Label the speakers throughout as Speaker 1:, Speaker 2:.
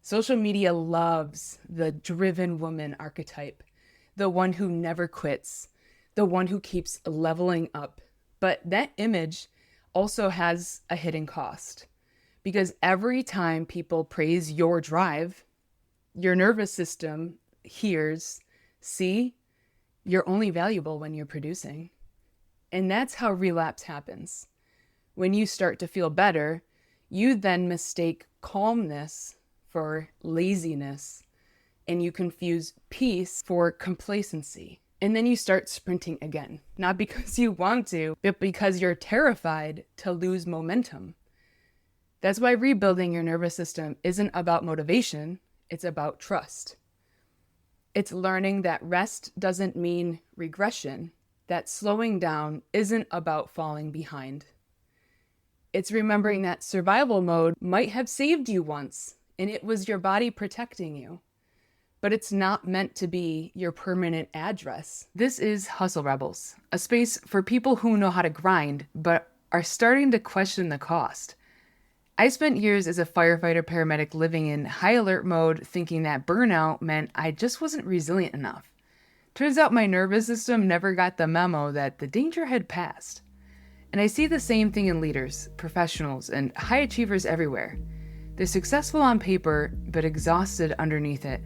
Speaker 1: Social media loves the driven woman archetype, the one who never quits, the one who keeps leveling up. But that image also has a hidden cost because every time people praise your drive, your nervous system hears, see, you're only valuable when you're producing. And that's how relapse happens. When you start to feel better, you then mistake calmness for laziness, and you confuse peace for complacency. And then you start sprinting again, not because you want to, but because you're terrified to lose momentum. That's why rebuilding your nervous system isn't about motivation, it's about trust. It's learning that rest doesn't mean regression, that slowing down isn't about falling behind. It's remembering that survival mode might have saved you once, and it was your body protecting you. But it's not meant to be your permanent address. This is Hustle Rebels, a space for people who know how to grind, but are starting to question the cost. I spent years as a firefighter paramedic living in high alert mode, thinking that burnout meant I just wasn't resilient enough. Turns out my nervous system never got the memo that the danger had passed. And I see the same thing in leaders, professionals, and high achievers everywhere. They're successful on paper, but exhausted underneath it.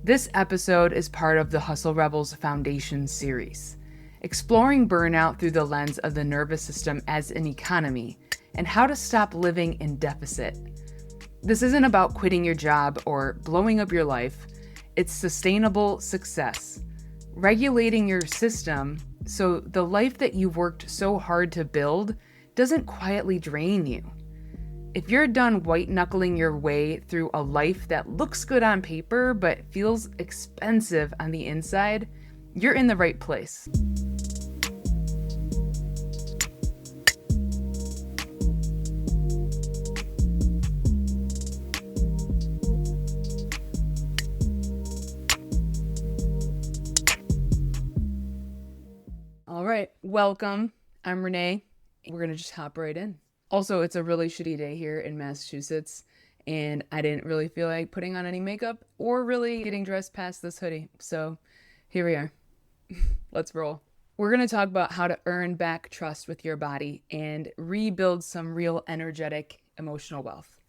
Speaker 1: This episode is part of the Hustle Rebels Foundation series, exploring burnout through the lens of the nervous system as an economy and how to stop living in deficit. This isn't about quitting your job or blowing up your life. It's sustainable success, regulating your system so the life that you've worked so hard to build doesn't quietly drain you. If you're done white-knuckling your way through a life that looks good on paper but feels expensive on the inside, you're in the right place. All right, welcome. I'm Renee. We're going to just hop right in. Also, it's a really shitty day here in Massachusetts, and I didn't really feel like putting on any makeup or really getting dressed past this hoodie. So here we are. Let's roll. We're going to talk about how to earn back trust with your body and rebuild some real energetic emotional wealth.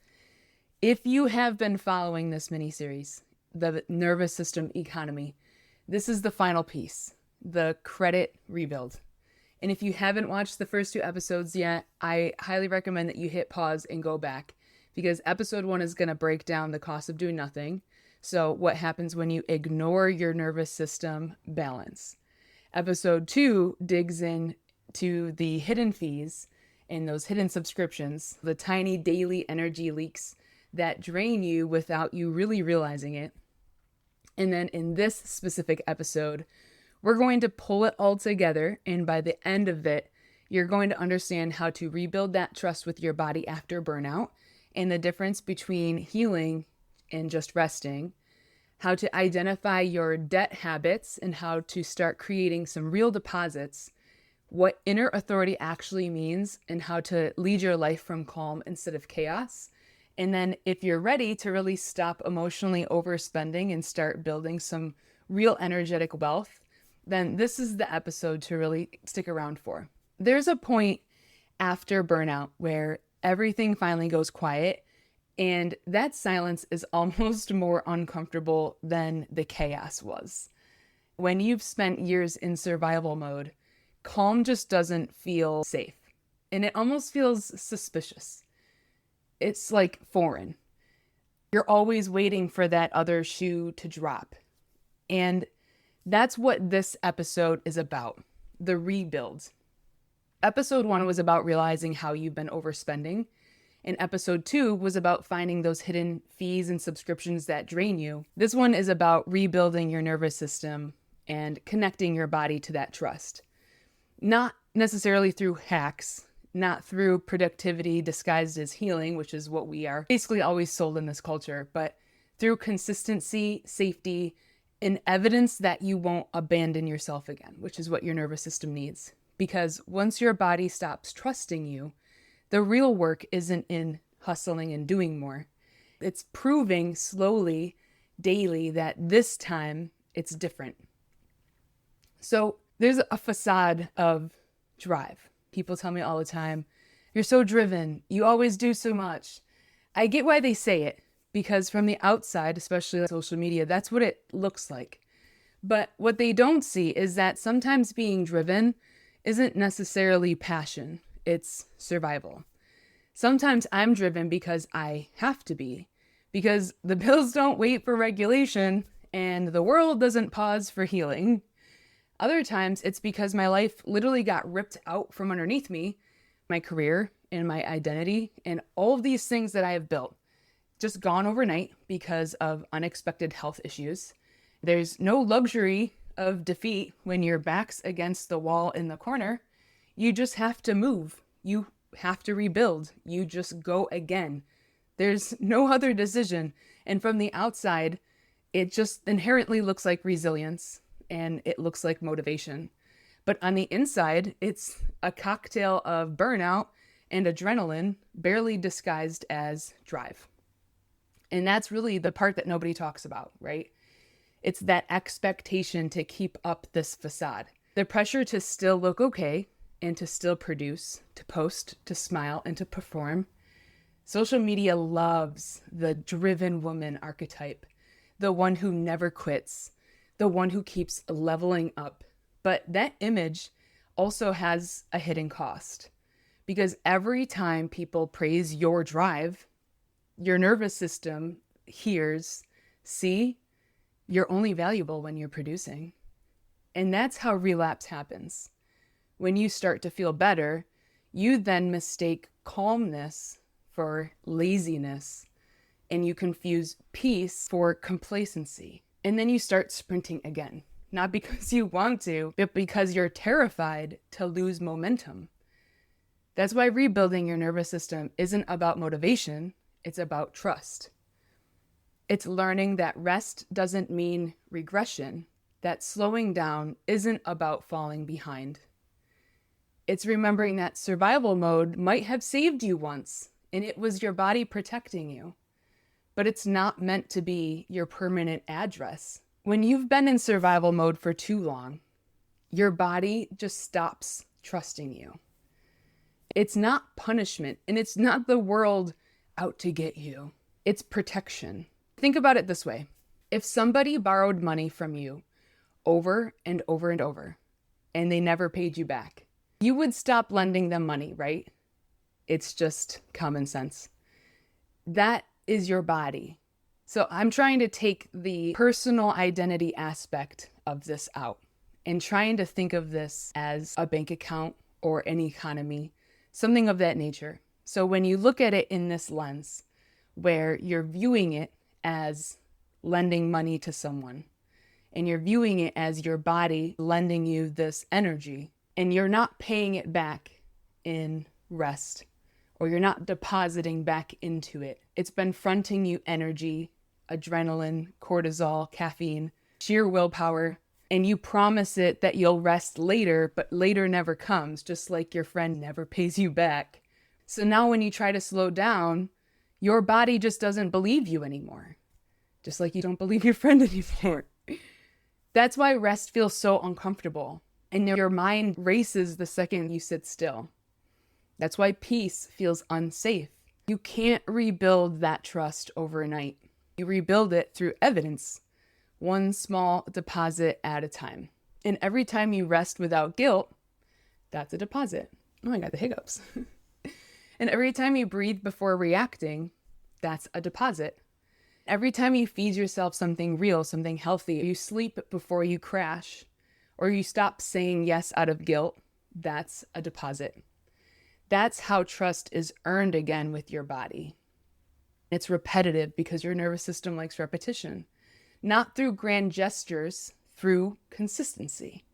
Speaker 1: If you have been following this mini-series, the nervous system economy, this is the final piece, the credit rebuild. And if you haven't watched the first 2 episodes yet, I highly recommend that you hit pause and go back, because episode 1 is going to break down the cost of doing nothing. So what happens when you ignore your nervous system balance. Episode 2 digs in to the hidden fees and those hidden subscriptions, the tiny daily energy leaks that drain you without you really realizing it. And then in this specific episode, we're going to pull it all together, and by the end of it, you're going to understand how to rebuild that trust with your body after burnout and the difference between healing and just resting, how to identify your debt habits and how to start creating some real deposits, what inner authority actually means, and how to lead your life from calm instead of chaos. And then if you're ready to really stop emotionally overspending and start building some real energetic wealth, then this is the episode to really stick around for. There's a point after burnout where everything finally goes quiet, and that silence is almost more uncomfortable than the chaos was. When you've spent years in survival mode, calm just doesn't feel safe, and it almost feels suspicious. It's like foreign. You're always waiting for that other shoe to drop. And that's what this episode is about, the rebuild. Episode 1 was about realizing how you've been overspending, and episode 2 was about finding those hidden fees and subscriptions that drain you. This one is about rebuilding your nervous system and connecting your body to that trust. Not necessarily through hacks, not through productivity disguised as healing, which is what we are basically always sold in this culture, but through consistency, safety, and evidence that you won't abandon yourself again, which is what your nervous system needs. Because once your body stops trusting you, the real work isn't in hustling and doing more. It's proving slowly, daily, that this time it's different. So there's a facade of drive. People tell me all the time, you're so driven, you always do so much. I get why they say it, because from the outside, especially like social media, that's what it looks like. But what they don't see is that sometimes being driven isn't necessarily passion, it's survival. Sometimes I'm driven because I have to be, because the bills don't wait for regulation and the world doesn't pause for healing. Other times it's because my life literally got ripped out from underneath me, my career and my identity and all of these things that I have built, just gone overnight because of unexpected health issues. There's no luxury of defeat when your back's against the wall in the corner. You just have to move. You have to rebuild. You just go again. There's no other decision. And from the outside, it just inherently looks like resilience and it looks like motivation. But on the inside, it's a cocktail of burnout and adrenaline, barely disguised as drive. And that's really the part that nobody talks about, right? It's that expectation to keep up this facade. The pressure to still look okay and to still produce, to post, to smile, and to perform. Social media loves the driven woman archetype, the one who never quits, the one who keeps leveling up. But that image also has a hidden cost, because every time people praise your drive, your nervous system hears, see, you're only valuable when you're producing. And that's how relapse happens. When you start to feel better, you then mistake calmness for laziness, and you confuse peace for complacency. And then you start sprinting again, not because you want to, but because you're terrified to lose momentum. That's why rebuilding your nervous system isn't about motivation, it's about trust. It's learning that rest doesn't mean regression, that slowing down isn't about falling behind. It's remembering that survival mode might have saved you once, and it was your body protecting you. But it's not meant to be your permanent address. When you've been in survival mode for too long, your body just stops trusting you. It's not punishment, and it's not the world out to get you. It's protection. Think about it this way. If somebody borrowed money from you over and over and over, and they never paid you back, you would stop lending them money, right? It's just common sense. That is your body. So I'm trying to take the personal identity aspect of this out and trying to think of this as a bank account or an economy, something of that nature. So when you look at it in this lens, where you're viewing it as lending money to someone, and you're viewing it as your body lending you this energy, and you're not paying it back in rest, or you're not depositing back into it. It's been fronting you energy, adrenaline, cortisol, caffeine, sheer willpower, and you promise it that you'll rest later, but later never comes, just like your friend never pays you back. So now when you try to slow down, your body just doesn't believe you anymore. Just like you don't believe your friend anymore. That's why rest feels so uncomfortable, and your mind races the second you sit still. That's why peace feels unsafe. You can't rebuild that trust overnight. You rebuild it through evidence, one small deposit at a time. And every time you rest without guilt, that's a deposit. Oh, I got the hiccups. And every time you breathe before reacting, that's a deposit. Every time you feed yourself something real, something healthy, you sleep before you crash, or you stop saying yes out of guilt, that's a deposit. That's how trust is earned again with your body. It's repetitive because your nervous system likes repetition, not through grand gestures, through consistency.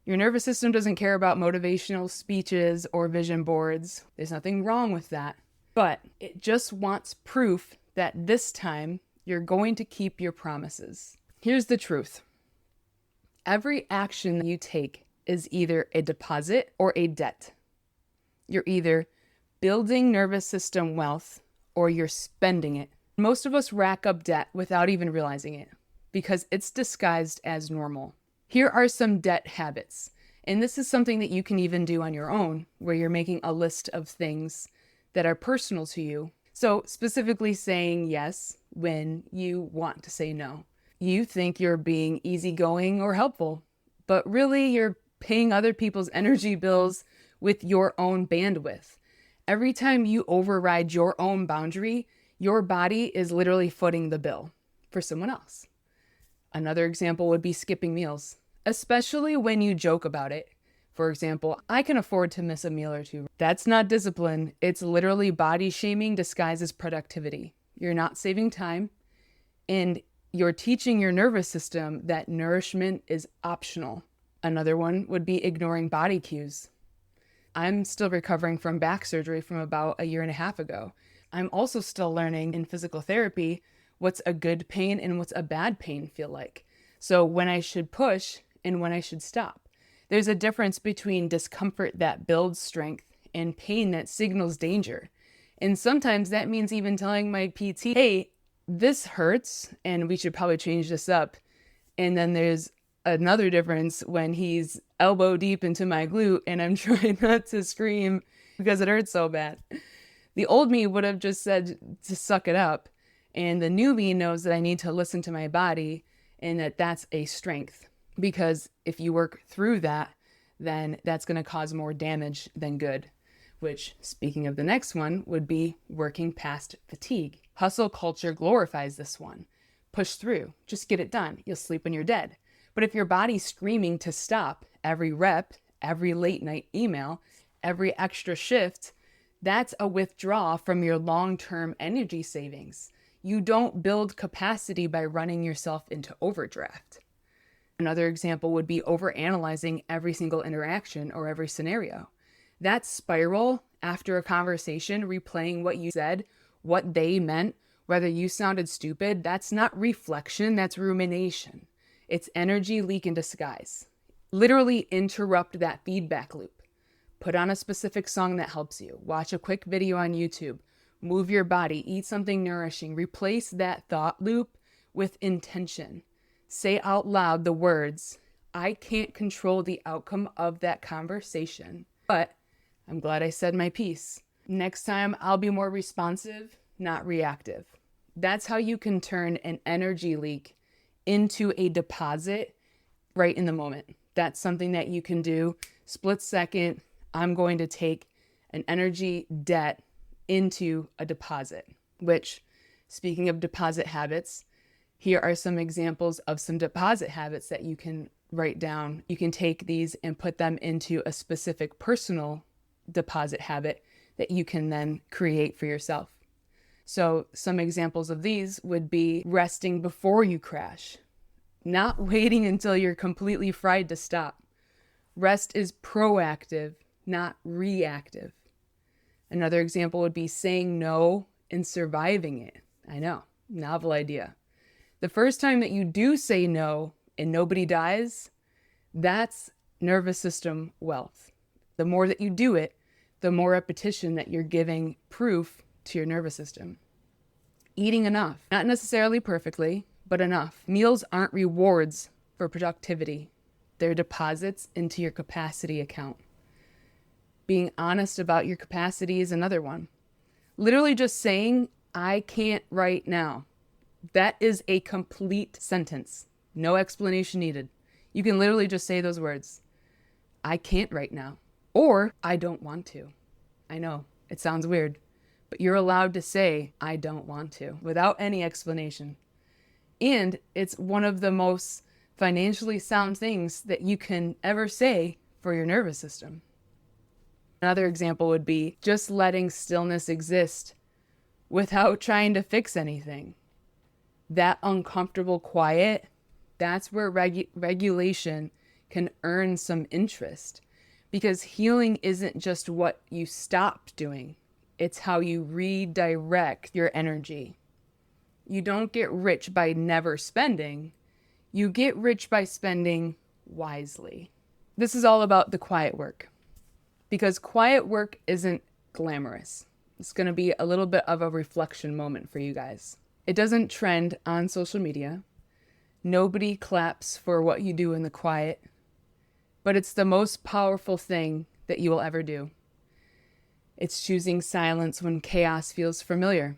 Speaker 1: Your nervous system doesn't care about motivational speeches or vision boards. There's nothing wrong with that. But it just wants proof that this time you're going to keep your promises. Here's the truth. Every action you take is either a deposit or a debt. You're either building nervous system wealth or you're spending it Most of us rack up debt without even realizing it because it's disguised as normal. Here are some debt habits. And this is something that you can even do on your own, where you're making a list of things that are personal to you. So specifically saying yes when you want to say no. You think you're being easygoing or helpful, but really you're paying other people's energy bills with your own bandwidth. Every time you override your own boundary, your body is literally footing the bill for someone else. Another example would be skipping meals, especially when you joke about it. For example, I can afford to miss a meal or two. That's not discipline. It's literally body shaming disguised as productivity. You're not saving time, and you're teaching your nervous system that nourishment is optional. Another one would be ignoring body cues. I'm still recovering from back surgery from about a year and a half ago. I'm also still learning in physical therapy what's a good pain and what's a bad pain feel like. So when I should push and when I should stop. There's a difference between discomfort that builds strength and pain that signals danger. And sometimes that means even telling my PT, hey, this hurts and we should probably change this up. And then there's another difference when he's elbow deep into my glute and I'm trying not to scream because it hurts so bad. The old me would have just said to suck it up. And the new me knows that I need to listen to my body and that that's a strength. Because if you work through that, then that's going to cause more damage than good. Which, speaking of the next one, would be working past fatigue. Hustle culture glorifies this one. Push through. Just get it done. You'll sleep when you're dead. But if your body's screaming to stop every rep, every late night email, every extra shift, that's a withdrawal from your long-term energy savings. You don't build capacity by running yourself into overdraft. Another example would be overanalyzing every single interaction or every scenario. That spiral after a conversation, replaying what you said, what they meant, whether you sounded stupid, that's not reflection, that's rumination. It's energy leak in disguise. Literally interrupt that feedback loop. Put on a specific song that helps you. Watch a quick video on YouTube. Move your body. Eat something nourishing. Replace that thought loop with intention. Say out loud the words, I can't control the outcome of that conversation, but I'm glad I said my piece. Next time, I'll be more responsive, not reactive. That's how you can turn an energy leak into a deposit right in the moment. That's something that you can do. Split second, I'm going to take an energy debt into a deposit, which, speaking of deposit habits, here are some examples of some deposit habits that you can write down. You can take these and put them into a specific personal deposit habit that you can then create for yourself. So some examples of these would be resting before you crash, not waiting until you're completely fried to stop. Rest is proactive, not reactive. Another example would be saying no and surviving it. I know, novel idea. The first time that you do say no and nobody dies, that's nervous system wealth. The more that you do it, the more repetition that you're giving proof to your nervous system. Eating enough, not necessarily perfectly, but enough. Meals aren't rewards for productivity. They're deposits into your capacity account. Being honest about your capacity is another one. Literally just saying, I can't right now. That is a complete sentence. No explanation needed. You can literally just say those words. I can't right now. Or I don't want to. I know, it sounds weird, but you're allowed to say, I don't want to, without any explanation. And it's one of the most financially sound things that you can ever say for your nervous system. Another example would be just letting stillness exist without trying to fix anything. That uncomfortable quiet, that's where regulation can earn some interest. Because healing isn't just what you stopped doing. It's how you redirect your energy. You don't get rich by never spending. You get rich by spending wisely. This is all about the quiet work. Because quiet work isn't glamorous. It's going to be a little bit of a reflection moment for you guys. It doesn't trend on social media. Nobody claps for what you do in the quiet, but it's the most powerful thing that you will ever do. It's choosing silence when chaos feels familiar.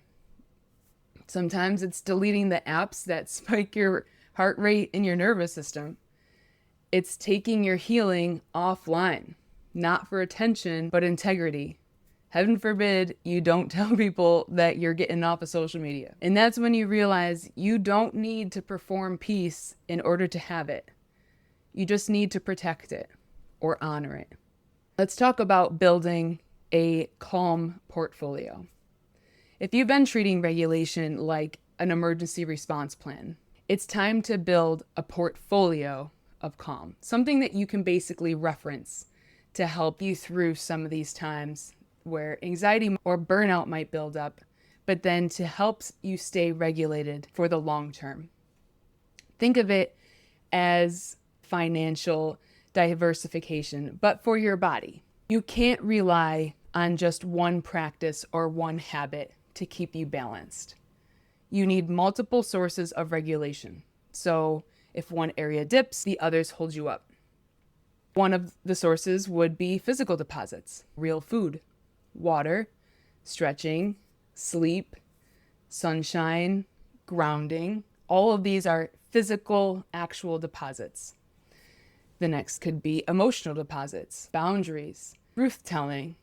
Speaker 1: Sometimes it's deleting the apps that spike your heart rate and your nervous system. It's taking your healing offline, not for attention, but integrity. Heaven forbid you don't tell people that you're getting off of social media. And that's when you realize you don't need to perform peace in order to have it. You just need to protect it or honor it. Let's talk about building a calm portfolio. If you've been treating regulation like an emergency response plan, it's time to build a portfolio of calm, something that you can basically reference to help you through some of these times where anxiety or burnout might build up, but then to help you stay regulated for the long term. Think of it as financial diversification, but for your body. You can't rely on just one practice or one habit to keep you balanced. You need multiple sources of regulation. So if one area dips, the others hold you up. One of the sources would be physical deposits, real food, water, stretching, sleep, sunshine, grounding. All of these are physical, actual deposits. The next could be emotional deposits, boundaries, truth-telling,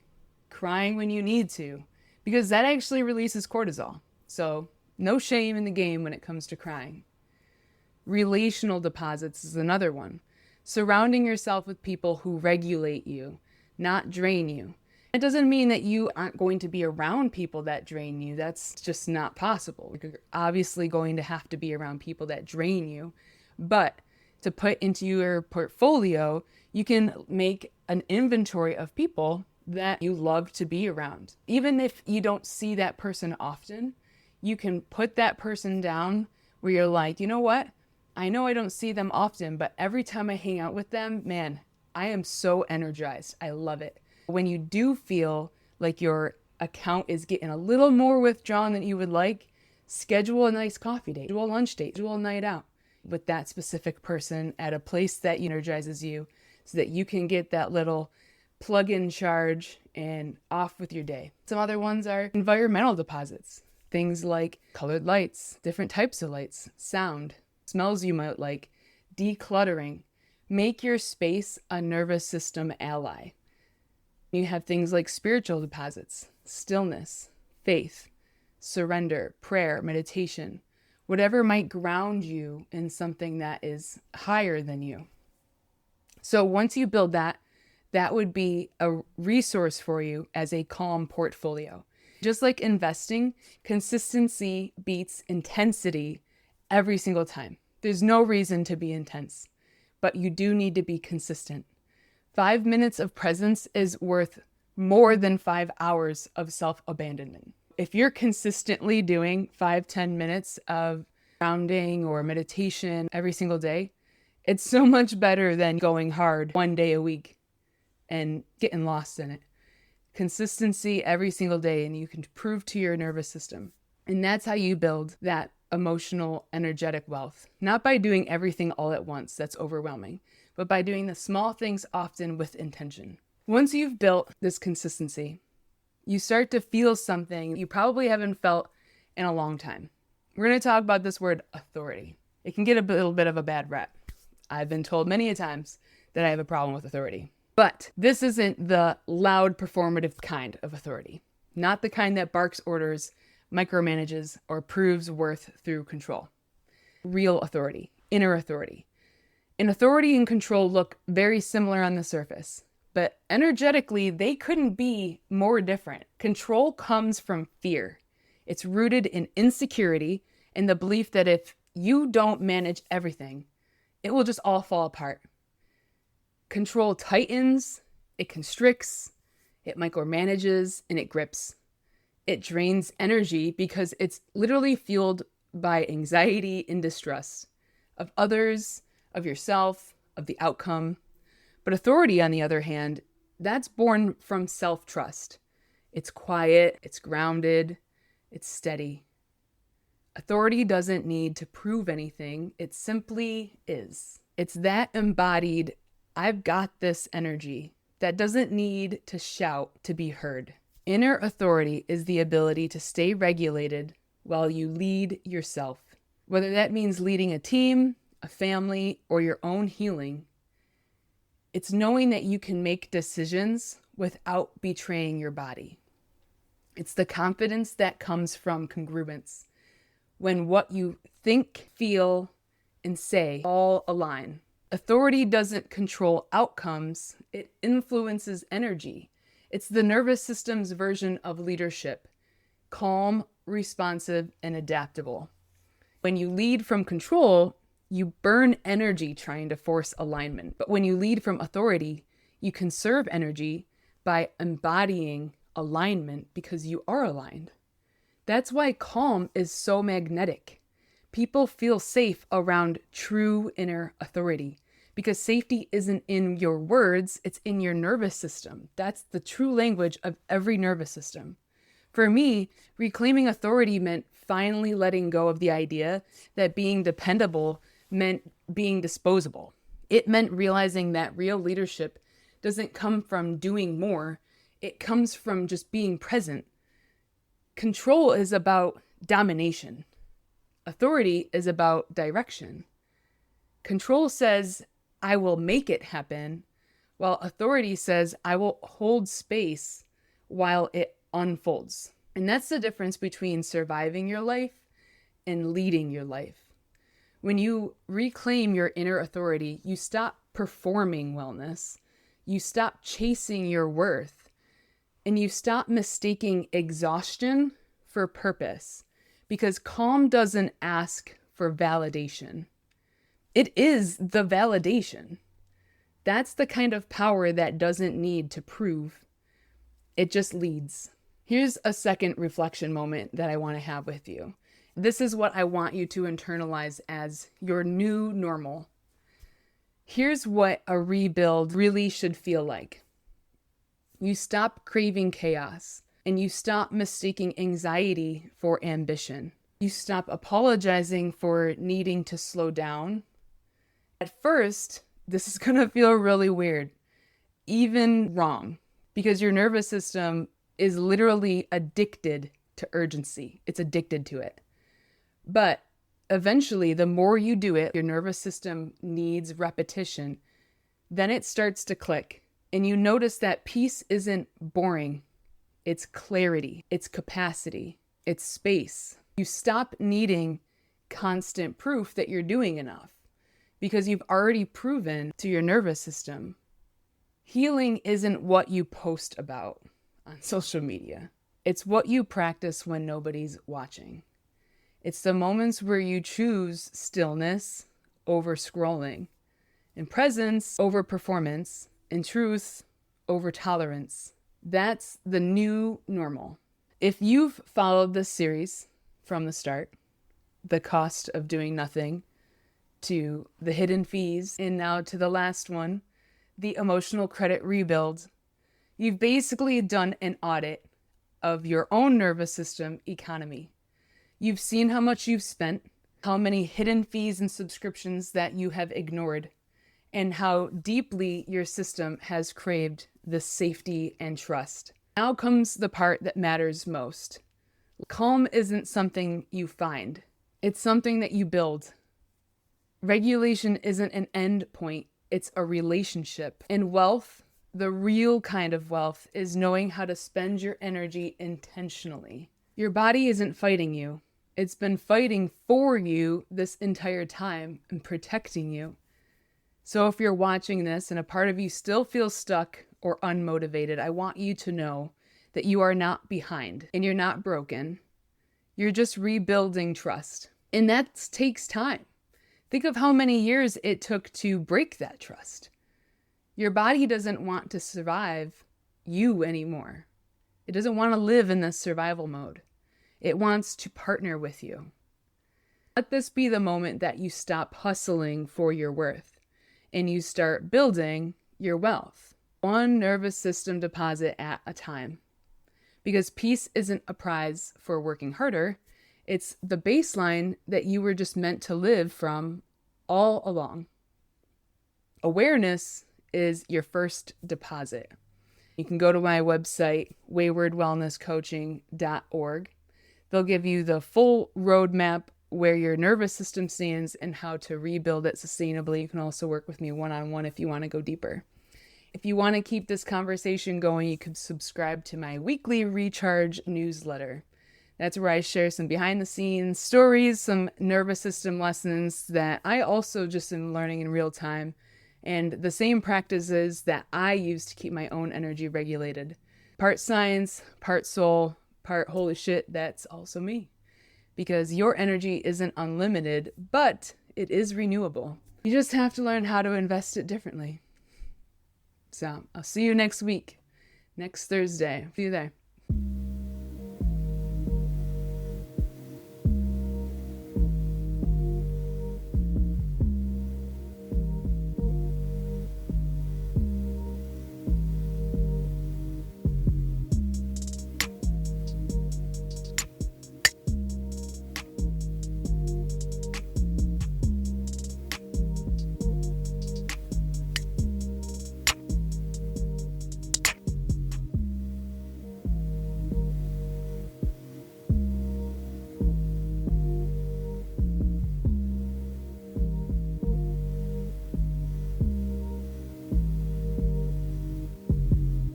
Speaker 1: crying when you need to, because that actually releases cortisol. So no shame in the game when it comes to crying. Relational deposits is another one. Surrounding yourself with people who regulate you, not drain you. It doesn't mean that you aren't going to be around people that drain you. That's just not possible. You're obviously going to have to be around people that drain you. But to put into your portfolio, you can make an inventory of people that you love to be around. Even if you don't see that person often, you can put that person down where you're like, you know what? I know I don't see them often, but every time I hang out with them, man, I am so energized. I love it. When you do feel like your account is getting a little more withdrawn than you would like, schedule a nice coffee date, schedule a lunch date, schedule a night out with that specific person at a place that energizes you so that you can get that little plug-in charge and off with your day. Some other ones are environmental deposits. Things like colored lights, different types of lights, sound, smells you might like, decluttering. Make your space a nervous system ally. You have things like spiritual deposits, stillness, faith, surrender, prayer, meditation, whatever might ground you in something that is higher than you. So once you build that, that would be a resource for you as a calm portfolio. Just like investing, consistency beats intensity every single time. There's no reason to be intense, but you do need to be consistent. 5 minutes of presence is worth more than 5 hours of self-abandonment. If you're consistently doing 5-10 minutes of grounding or meditation every single day, it's so much better than going hard one day a week and getting lost in it. Consistency every single day, and you can prove to your nervous system. And that's how you build that emotional, energetic wealth. Not by doing everything all at once, that's overwhelming, but by doing the small things often with intention. Once you've built this consistency, you start to feel something you probably haven't felt in a long time. We're going to talk about this word authority. It can get a little bit of a bad rep. I've been told many a times that I have a problem with authority. But this isn't the loud, performative kind of authority. Not the kind that barks orders, micromanages, or proves worth through control. Real authority, inner authority. And authority and control look very similar on the surface, but energetically, they couldn't be more different. Control comes from fear. It's rooted in insecurity and the belief that if you don't manage everything, it will just all fall apart. Control tightens, it constricts, it micromanages, and it grips. It drains energy because it's literally fueled by anxiety and distrust of others, of yourself, of the outcome. But authority, on the other hand, that's born from self-trust. It's quiet, it's grounded, it's steady. Authority doesn't need to prove anything. It simply is. It's that embodied, I've got this energy that doesn't need to shout to be heard. Inner authority is the ability to stay regulated while you lead yourself. Whether that means leading a team, a family, or your own healing, it's knowing that you can make decisions without betraying your body. It's the confidence that comes from congruence, when what you think, feel, and say all align. Authority doesn't control outcomes, it influences energy. It's the nervous system's version of leadership, calm, responsive, and adaptable. When you lead from control, you burn energy trying to force alignment. But when you lead from authority, you conserve energy by embodying alignment because you are aligned. That's why calm is so magnetic. People feel safe around true inner authority because safety isn't in your words, it's in your nervous system. That's the true language of every nervous system. For me, reclaiming authority meant finally letting go of the idea that being dependable meant being disposable. It meant realizing that real leadership doesn't come from doing more. It comes from just being present. Control is about domination. Authority is about direction. Control says, I will make it happen, while authority says, I will hold space while it unfolds. And that's the difference between surviving your life and leading your life. When you reclaim your inner authority, you stop performing wellness, you stop chasing your worth, and you stop mistaking exhaustion for purpose, because calm doesn't ask for validation. It is the validation. That's the kind of power that doesn't need to prove. It just leads. Here's a second reflection moment that I want to have with you. This is what I want you to internalize as your new normal. Here's what a rebuild really should feel like. You stop craving chaos, and you stop mistaking anxiety for ambition. You stop apologizing for needing to slow down. At first, this is going to feel really weird, even wrong, because your nervous system is literally addicted to urgency. It's addicted to it. But eventually, the more you do it, your nervous system needs repetition, then it starts to click. And you notice that peace isn't boring. It's clarity, it's capacity, it's space. You stop needing constant proof that you're doing enough because you've already proven to your nervous system. Healing isn't what you post about on social media. It's what you practice when nobody's watching. It's the moments where you choose stillness over scrolling, and presence over performance, and truth over tolerance. That's the new normal. If you've followed this series from the start, the cost of doing nothing, to the hidden fees, and now to the last one, the emotional credit rebuild, you've basically done an audit of your own nervous system economy. You've seen how much you've spent, how many hidden fees and subscriptions that you have ignored, and how deeply your system has craved this safety and trust. Now comes the part that matters most. Calm isn't something you find. It's something that you build. Regulation isn't an end point. It's a relationship. And wealth, the real kind of wealth, is knowing how to spend your energy intentionally. Your body isn't fighting you. It's been fighting for you this entire time and protecting you. So if you're watching this and a part of you still feels stuck or unmotivated, I want you to know that you are not behind and you're not broken. You're just rebuilding trust. And that takes time. Think of how many years it took to break that trust. Your body doesn't want to survive you anymore. It doesn't want to live in this survival mode. It wants to partner with you. Let this be the moment that you stop hustling for your worth and you start building your wealth, one nervous system deposit at a time. Because peace isn't a prize for working harder, It's the baseline that you were just meant to live from all along. Awareness is your first deposit. You can go to my website, waywardwellnesscoaching.org. They'll give you the full roadmap where your nervous system stands and how to rebuild it sustainably. You can also work with me one-on-one if you want to go deeper. If you want to keep this conversation going, you can subscribe to my weekly Recharge newsletter. That's where I share some behind-the-scenes stories, some nervous system lessons that I also just am learning in real time, and the same practices that I use to keep my own energy regulated. Part science, part soul, part holy shit, that's also me. Because your energy isn't unlimited, but it is renewable. You just have to learn how to invest it differently. So I'll see you next week, next Thursday. See you there.